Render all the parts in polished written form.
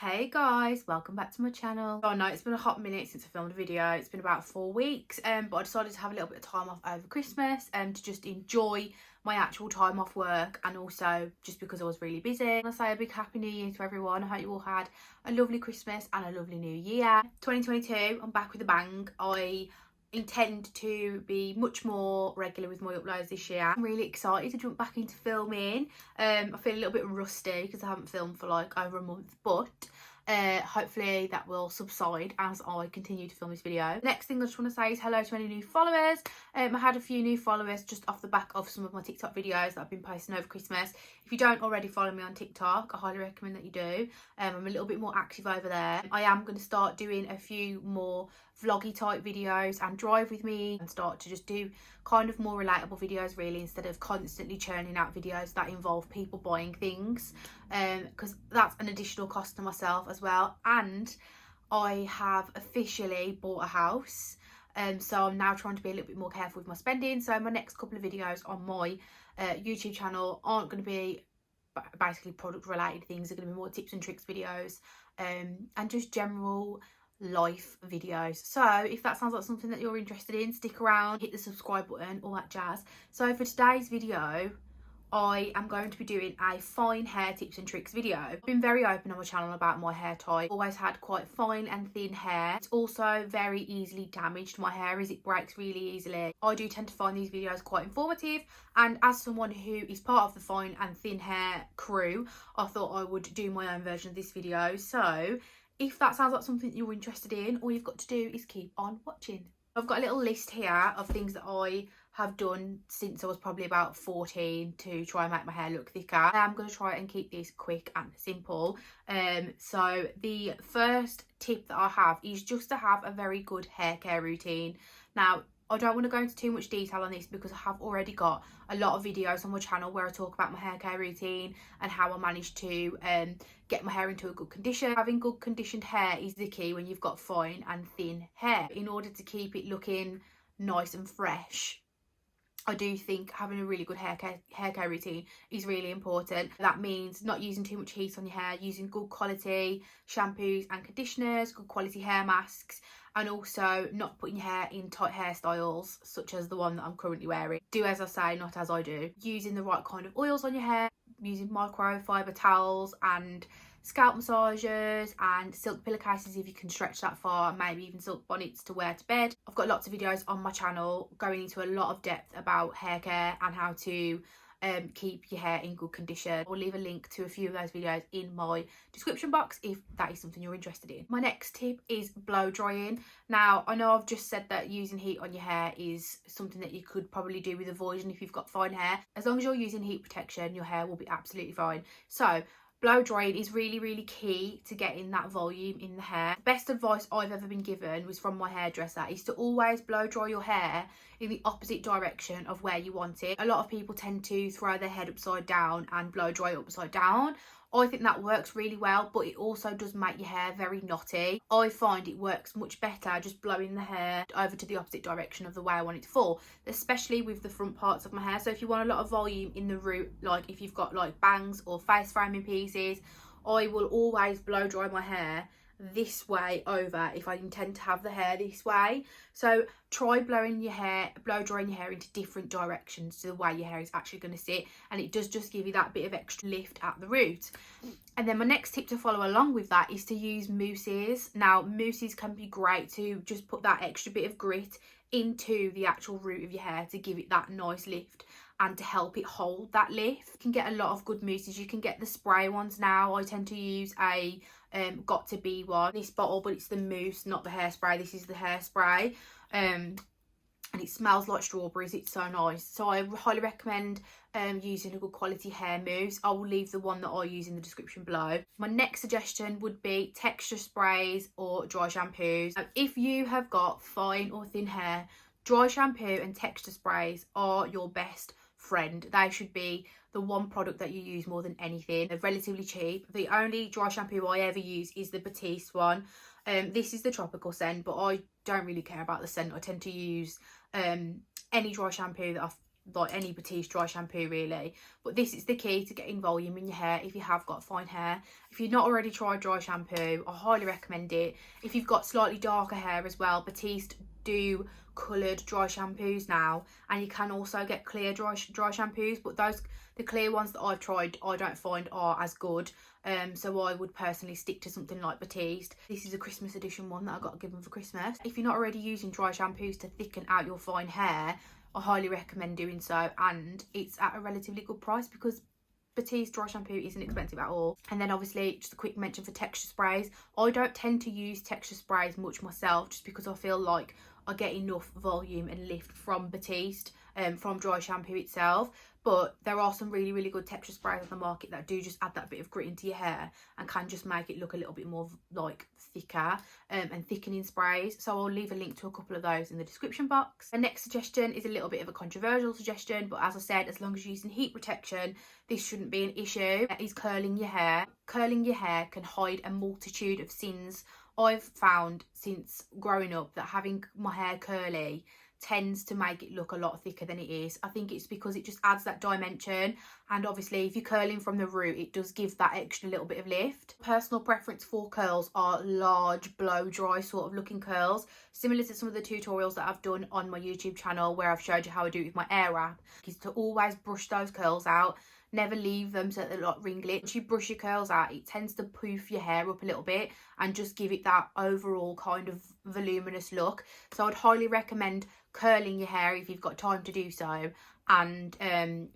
Hey guys, welcome back to my channel. I know it's been a hot minute since I filmed a video. It's been about 4 weeks, but I decided to have a little bit of time off over Christmas and to just enjoy my actual time off work, and also just because I was really busy. I want to say a big happy new year to everyone. I hope you all had a lovely Christmas and a lovely new year. 2022, I'm back with a bang. I intend to be much more regular with my uploads this year. I'm really excited to jump back into filming. I feel a little bit rusty because I haven't filmed for like over a month, but hopefully that will subside as I continue to film this video. The next thing I just want to say is hello to any new followers. I had a few new followers just off the back of some of my TikTok videos that I've been posting over Christmas. If you don't already follow me on TikTok, I highly recommend that you do. I'm a little bit more active over there. I am going to start doing a few more vloggy type videos and drive with me and start to just do kind of more relatable videos really, instead of constantly churning out videos that involve people buying things, because that's an additional cost to myself as well. And I have officially bought a house, so I'm now trying to be a little bit more careful with my spending. So my next couple of videos on my YouTube channel aren't going to be basically product related things. They're going to be more tips and tricks videos, and just general life videos. So if that sounds like something that you're interested in, stick around, hit the subscribe button, all that jazz. So for today's video, I am going to be doing a fine hair tips and tricks video. I've been very open on my channel about my hair type. Always had quite fine and thin hair. It's also very easily damaged, my hair, as it breaks really easily. I do tend to find these videos quite informative, and as someone who is part of the fine and thin hair crew, I thought I would do my own version of this video. So if that sounds like something you're interested in, all you've got to do is keep on watching. I've got a little list here of things that I have done since I was probably about 14 to try and make my hair look thicker. I am going to try and keep this quick and simple. So the first tip that I have is just to have a very good hair care routine. Now, I don't want to go into too much detail on this because I have already got a lot of videos on my channel where I talk about my hair care routine and how I managed to get my hair into a good condition. Having good conditioned hair is the key when you've got fine and thin hair. In order to keep it looking nice and fresh, I do think having a really good hair care routine is really important. That means not using too much heat on your hair, using good quality shampoos and conditioners, good quality hair masks, and also not putting your hair in tight hairstyles such as the one that I'm currently wearing. Do as I say, not as I do. Using the right kind of oils on your hair, using microfiber towels and scalp massagers and silk pillowcases if you can stretch that far, maybe even silk bonnets to wear to bed. I've got lots of videos on my channel going into a lot of depth about hair care and how to keep your hair in good condition. I'll leave a link to a few of those videos in my description box if that is something you're interested in. My next tip is blow drying. Now, I know I've just said that using heat on your hair is something that you could probably do with avoiding if you've got fine hair. As long as you're using heat protection, your hair will be absolutely fine. So blow drying is really key to getting that volume in the hair. The best advice I've ever been given was from my hairdresser is to always blow dry your hair in the opposite direction of where you want it. A lot of people tend to throw their head upside down and blow dry upside down. I think that works really well, but it also does make your hair very knotty. I find it works much better just blowing the hair over to the opposite direction of the way I want it to fall, especially with the front parts of my hair. So if you want a lot of volume in the root, like if you've got like bangs or face framing pieces, I will always blow dry my hair this way over if I intend to have the hair this way. So try blow drying your hair into different directions to the way your hair is actually going to sit, and it does just give you that bit of extra lift at the root. And then my next tip to follow along with that is to use mousses. Now, mousses can be great to just put that extra bit of grit into the actual root of your hair to give it that nice lift and to help it hold that lift. You can get a lot of good mousses. You can get the spray ones now. I tend to use a got to be one, this bottle, but it's the mousse, not the hairspray. This is the hairspray, and it smells like strawberries. It's so nice. So I highly recommend using a good quality hair mousse. I will leave the one that I use in the description below. My next suggestion would be texture sprays or dry shampoos. If you have got fine or thin hair, dry shampoo and texture sprays are your best friend. They should be the one product that you use more than anything. They're relatively cheap. The only dry shampoo I ever use is the Batiste one. This is the tropical scent, but I don't really care about the scent. I tend to use any dry shampoo that like any Batiste Dry Shampoo really, but this is the key to getting volume in your hair if you have got fine hair. If you've not already tried dry shampoo, I highly recommend it. If you've got slightly darker hair as well, Batiste do coloured dry shampoos now, and you can also get clear dry shampoos, but the clear ones that I've tried I don't find are as good. So I would personally stick to something like Batiste. This is a Christmas edition one that I got given for Christmas. If you're not already using dry shampoos to thicken out your fine hair, I highly recommend doing so, and it's at a relatively good price because Batiste Dry Shampoo isn't expensive at all. And then obviously just a quick mention for texture sprays. I don't tend to use texture sprays much myself, just because I feel like I get enough volume and lift from Batiste, from dry shampoo itself. But there are some really good texture sprays on the market that do just add that bit of grit into your hair and can just make it look a little bit more like thicker, and thickening sprays. So I'll leave a link to a couple of those in the description box. The next suggestion is a little bit of a controversial suggestion, but as I said, as long as you're using heat protection, this shouldn't be an issue. That is curling your hair. Curling your hair can hide a multitude of sins. I've found since growing up that having my hair curly tends to make it look a lot thicker than it is. I think it's because it just adds that dimension, and obviously if you're curling from the root, it does give that extra little bit of lift. Personal preference for curls are large blow dry sort of looking curls, similar to some of the tutorials that I've done on my YouTube channel where I've showed you how I do it with my air wrap, is to always brush those curls out. Never leave them so that they're not wrinkly. Once you brush your curls out, it tends to poof your hair up a little bit and just give it that overall kind of voluminous look. So I'd highly recommend curling your hair if you've got time to do so, and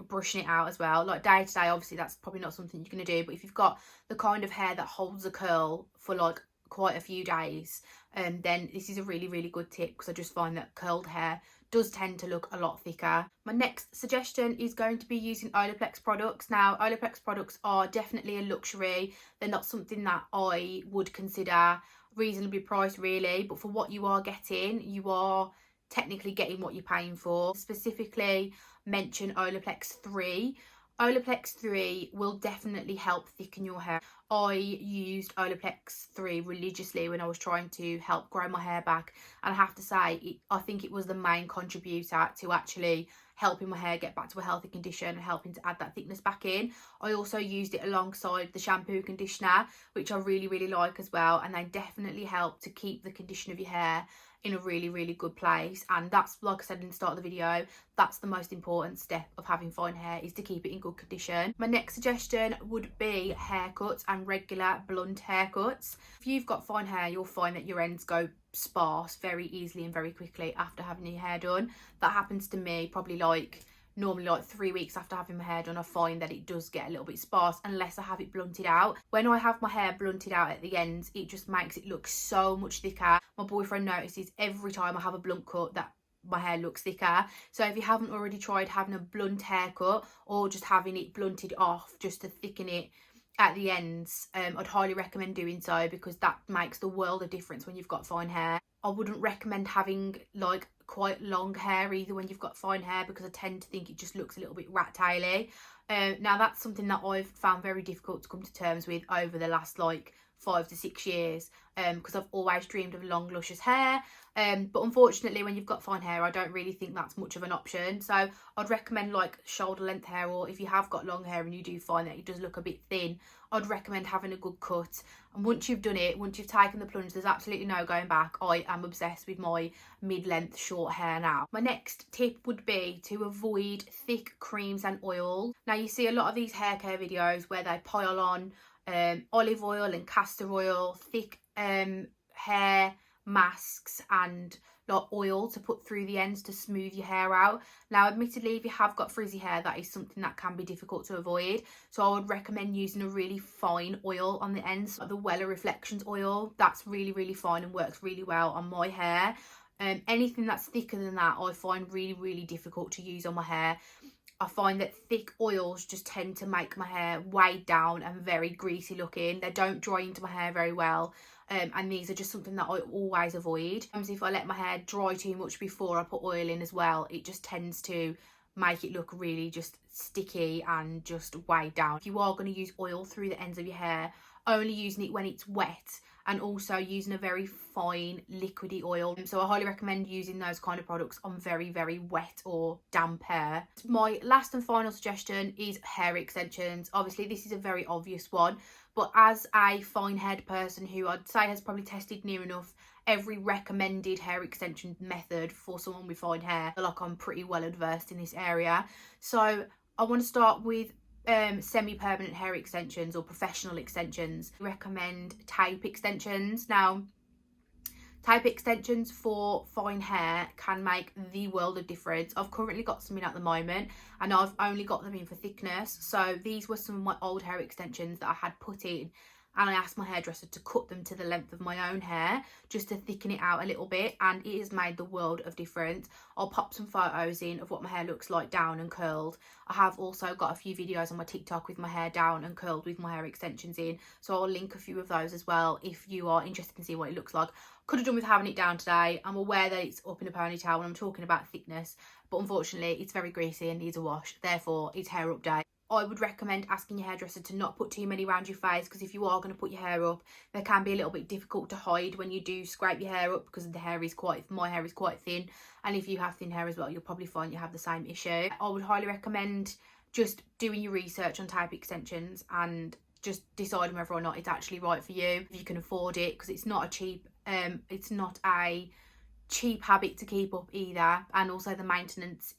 brushing it out as well. Like day to day, obviously that's probably not something you're going to do, but if you've got the kind of hair that holds a curl for like quite a few days, then this is a really good tip, because I just find that curled hair does tend to look a lot thicker. My next suggestion is going to be using Olaplex products. Now, Olaplex products are definitely a luxury. They're not something that I would consider reasonably priced really, but for what you are getting, you are technically getting what you're paying for. Specifically mention Olaplex 3. Olaplex 3 will definitely help thicken your hair. I used Olaplex 3 religiously when I was trying to help grow my hair back, and I have to say, I think it was the main contributor to actually helping my hair get back to a healthy condition and helping to add that thickness back in. I also used it alongside the shampoo conditioner, which I really like as well, and they definitely help to keep the condition of your hair in a really good place. And that's, like I said in the start of the video, that's the most important step of having fine hair, is to keep it in good condition. My next suggestion would be haircuts and regular blunt haircuts. If you've got fine hair, you'll find that your ends go sparse very easily and very quickly after having your hair done. That happens to me probably normally 3 weeks after having my hair done. I find that it does get a little bit sparse unless I have it blunted out. When I have my hair blunted out at the ends, it just makes it look so much thicker. My boyfriend notices every time I have a blunt cut that my hair looks thicker. So if you haven't already tried having a blunt haircut, or just having it blunted off just to thicken it at the ends, I'd highly recommend doing so, because that makes the world of difference when you've got fine hair. I wouldn't recommend having like quite long hair either when you've got fine hair, because I tend to think it just looks a little bit rat-taily. Now that's something that I've found very difficult to come to terms with over the last 5 to 6 years, because I've always dreamed of long luscious hair, but unfortunately when you've got fine hair, I don't really think that's much of an option. So I'd recommend like shoulder length hair, or if you have got long hair and you do find that it does look a bit thin, I'd recommend having a good cut. And once you've done it, once you've taken the plunge, there's absolutely no going back. I am obsessed with my mid-length short hair now. My next tip would be to avoid thick creams and oil. Now you see a lot of these hair care videos where they pile on olive oil and castor oil, thick hair masks and oil to put through the ends to smooth your hair out. Now admittedly, if you have got frizzy hair, that is something that can be difficult to avoid, so I would recommend using a really fine oil on the ends, like the Wella Reflections Oil. That's really fine and works really well on my hair. Anything that's thicker than that I find really difficult to use on my hair. I find that thick oils just tend to make my hair weighed down and very greasy looking. They don't dry into my hair very well, and these are just something that I always avoid. If I let my hair dry too much before I put oil in as well, it just tends to make it look really just sticky and just weighed down. If you are going to use oil through the ends of your hair, only using it when it's wet, and also using a very fine liquidy oil. So I highly recommend using those kind of products on very, very wet or damp hair. My last and final suggestion is hair extensions. Obviously this is a very obvious one, but as a fine haired person who I'd say has probably tested near enough every recommended hair extension method for someone with fine hair, I feel like I'm pretty well adversed in this area. So I want to start with semi-permanent hair extensions or professional extensions. I recommend tape extensions. Now, tape extensions for fine hair can make the world of difference. I've currently got some in at the moment, and I've only got them in for thickness. So these were some of my old hair extensions that I had put in, and I asked my hairdresser to cut them to the length of my own hair just to thicken it out a little bit, and it has made the world of difference. I'll pop some photos in of what my hair looks like down and curled. I have also got a few videos on my TikTok with my hair down and curled with my hair extensions in, so I'll link a few of those as well if you are interested in seeing what it looks like. Could have done with having it down today. I'm aware that it's up in a ponytail when I'm talking about thickness, but unfortunately it's very greasy and needs a wash, therefore it's hair up day. I would recommend asking your hairdresser to not put too many around your face, because if you are going to put your hair up, they can be a little bit difficult to hide when you do scrape your hair up, because my hair is quite thin, and if you have thin hair as well, you'll probably find you have the same issue. I would highly recommend just doing your research on tape extensions and just deciding whether or not it's actually right for you, if you can afford it, because it's not a cheap habit to keep up either, and also the maintenance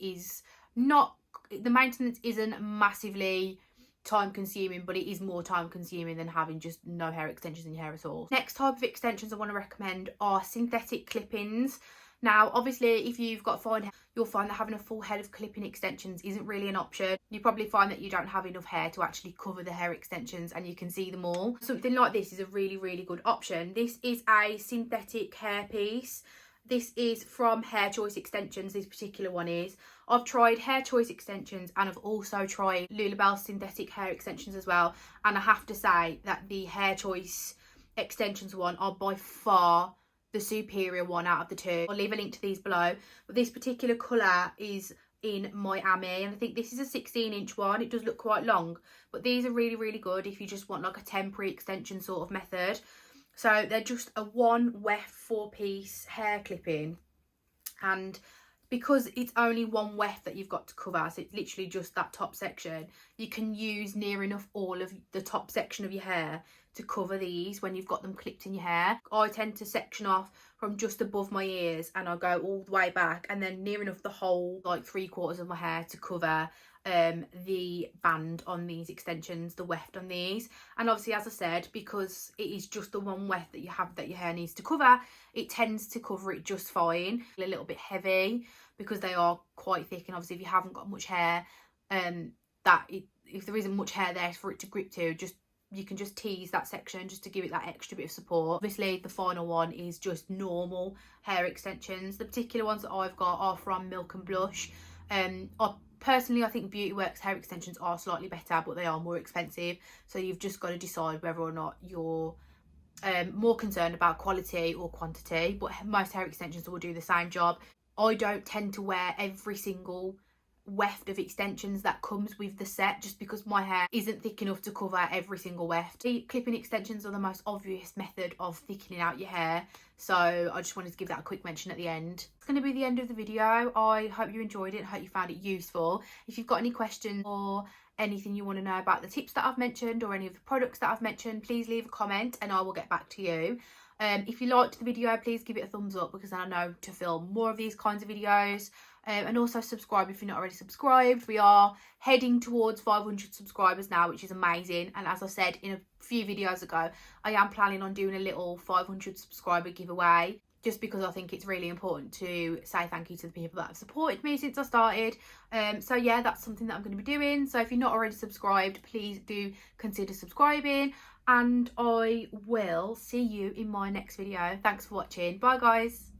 isn't massively time consuming, but it is more time consuming than having just no hair extensions in your hair at all. Next type of extensions I want to recommend are synthetic clip-ins. Now obviously if you've got fine hair, you'll find that having a full head of clip-in extensions isn't really an option. You probably find that you don't have enough hair to actually cover the hair extensions and you can see them all. Something like this is a really, really good option. This is a synthetic hair piece. This is from Hairchoice extensions, this particular one is. I've tried Hairchoice extensions and I've also tried Lulabelle synthetic hair extensions as well, and I have to say that the Hairchoice extensions one are by far the superior one out of the two. I'll leave a link to these below, but this particular colour is in Miami, and I think this is a 16-inch one. It does look quite long, but these are really, really good if you just want like a temporary extension sort of method. So they're just a one weft 4-piece hair clipping, and because it's only one weft that you've got to cover, so it's literally just that top section, you can use near enough all of the top section of your hair to cover these when you've got them clipped in your hair. I tend to section off from just above my ears and I go all the way back, and then near enough the whole like 3/4 of my hair to cover the band on these extensions, the weft on these. And obviously, as I said, because it is just the one weft that you have that your hair needs to cover, it tends to cover it just fine. A little bit heavy because they are quite thick, and obviously if you haven't got much hair, if there isn't much hair there for it to grip to, you can just tease that section just to give it that extra bit of support. Obviously the final one is just normal hair extensions. The particular ones that I've got are from Milk and Blush. Personally, I think Beauty Works hair extensions are slightly better, but they are more expensive. So you've just got to decide whether or not you're more concerned about quality or quantity. But most hair extensions will do the same job. I don't tend to wear every single weft of extensions that comes with the set, just because my hair isn't thick enough to cover every single weft. The clipping extensions are the most obvious method of thickening out your hair, so I just wanted to give that a quick mention at the end. It's going to be the end of the video. I hope you enjoyed it, I hope you found it useful. If you've got any questions or anything you want to know about the tips that I've mentioned or any of the products that I've mentioned, please leave a comment and I will get back to you. If you liked the video, please give it a thumbs up, because then I know to film more of these kinds of videos. And also subscribe if you're not already subscribed. We are heading towards 500 subscribers now, which is amazing. And as I said in a few videos ago, I am planning on doing a little 500 subscriber giveaway, just because I think it's really important to say thank you to the people that have supported me since I started. So yeah, that's something that I'm going to be doing. So if you're not already subscribed, please do consider subscribing, and I will see you in my next video. Thanks for watching. Bye guys.